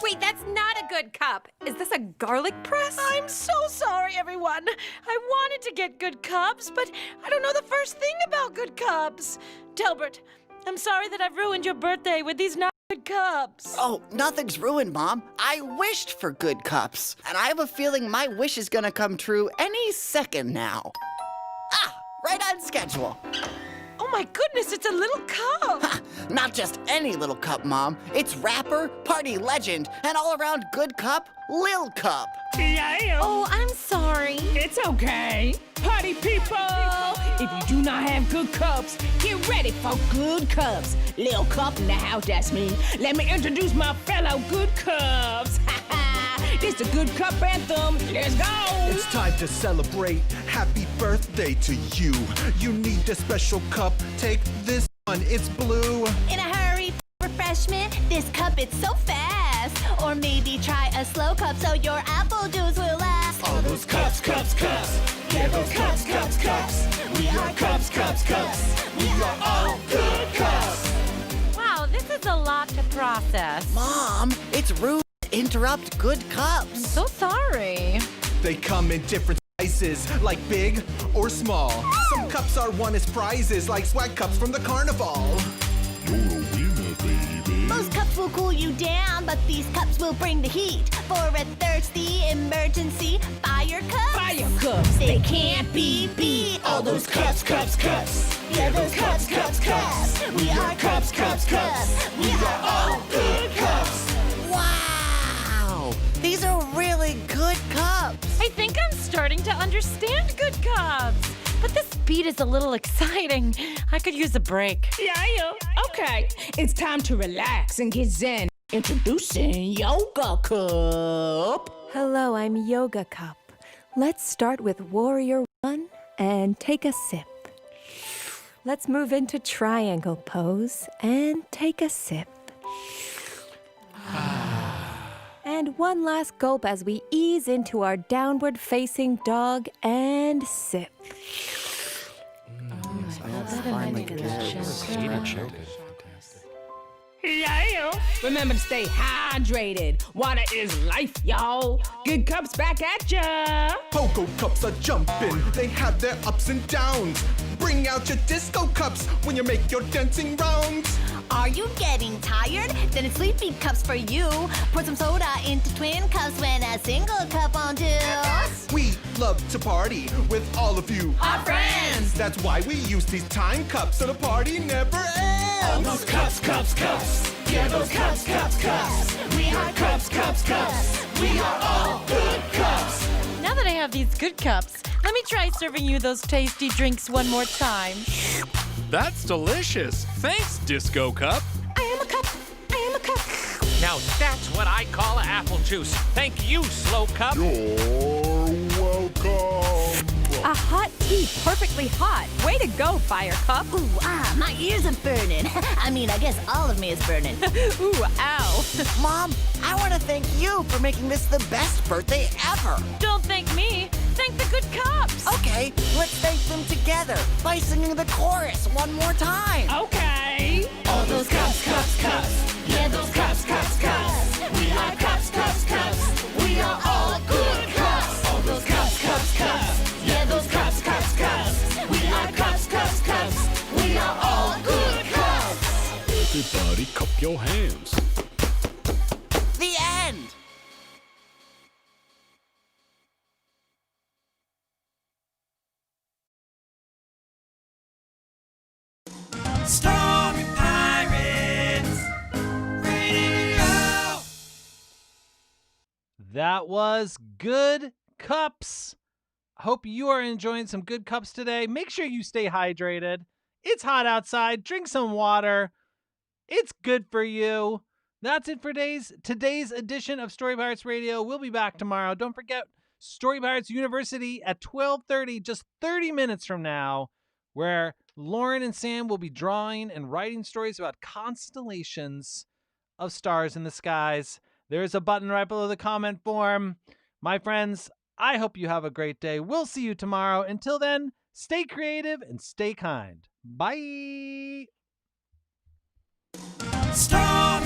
Wait, that's not a good cup. Is this a garlic press? I'm so sorry, everyone. I wanted to get good cups, but I don't know the first thing about good cups. Delbert, I'm sorry that I've ruined your birthday with these not good cups. Oh, nothing's ruined, Mom. I wished for good cups, and I have a feeling my wish is gonna come true any second now. Ah, right on schedule. Oh my goodness, it's a little cup. Ha, not just any little cup, Mom. It's rapper, party legend, and all-around good cup, Lil Cup. Yeah. Oh, I'm sorry. It's okay. Party people! If you do not have good cups, get ready for good cups. Lil Cup in the house, that's me. Let me introduce my fellow good cups. This the good cup anthem. Let's go! It's time to celebrate. Happy birthday to you. You need a special cup. Take this one. It's blue. In a hurry, refreshment. This cup, it's so fast. Or maybe try a slow cup so your apple juice will last. All those cups, cups, cups. Yeah, those cups, cups, cups. We are cups, cups, cups. We are all good cups. Wow, this is a lot to process. Mom, it's rude to interrupt good cups. I'm so sorry. They come in different sizes, like big or small. Some cups are won as prizes, like swag cups from the carnival. You're a winner, baby. Most cups will cool you down, but these cups will bring the heat. For a thirsty emergency, fire cups. Fire cups, They can't be beat. All those cups, cups, cups. Yeah, those cups, cups, cups. We are cups, cups, cups. We are all good cups. Wow! These are really good cups. I think I'm starting to understand good cups. But this beat is a little exciting. I could use a break. Yeah. Okay, it's time to relax and get zen. Introducing Yoga Cup. Hello, I'm Yoga Cup. Let's start with Warrior 1 and take a sip. Let's move into Triangle Pose and take a sip. And one last gulp as we ease into our downward facing dog and sip. Yeah. Remember to stay hydrated. Water is life, y'all. Good cups back at ya. Pogo cups are jumping, they have their ups and downs. Bring out your disco cups when you make your dancing rounds. Are you getting tired? Then it's Sleepy Cups for you. Put some soda into twin cups when a single cup won't do. We love to party with all of you, Our friends. That's why we use these time cups so the party never ends. All those cups, cups, cups. Yeah, those cups, cups, cups. We are cups, cups, cups. We are all good cups. Now that I have these good cups, let me try serving you those tasty drinks one more time. That's delicious. Thanks, Disco Cup. I am a cup. Now that's what I call apple juice. Thank you, Slow Cup. You're welcome. A hot tea, perfectly hot. Way to go, Fire Cup. Ooh, my ears are burning. I guess all of me is burning. Ooh, ow. Mom, I want to thank you for making this the best birthday ever. Don't thank me. Thank the good cups. Okay, let's thank them together by singing the chorus one more time. Okay. All those cups, cups, cups. Yeah, those cups, cups, cups. We are cups, cups, cups. We are all good cups. All those cups, cups, cups. Yeah, those cups, cups, cups. We are cups, cups, cups. We are all good cups. Everybody cup your hands. The end. Story Pirates Radio. That was Good Cups. Hope you are enjoying some good cups today. Make sure you stay hydrated. It's hot outside. Drink some water. It's good for you. That's it for today's edition of Story Pirates Radio. We'll be back tomorrow. Don't forget Story Pirates University at 12:30, just 30 minutes from now, where Lauren and Sam will be drawing and writing stories about constellations of stars in the skies. There's a button right below the comment form. My friends, I hope you have a great day. We'll see you tomorrow. Until then, stay creative and stay kind. Bye. Story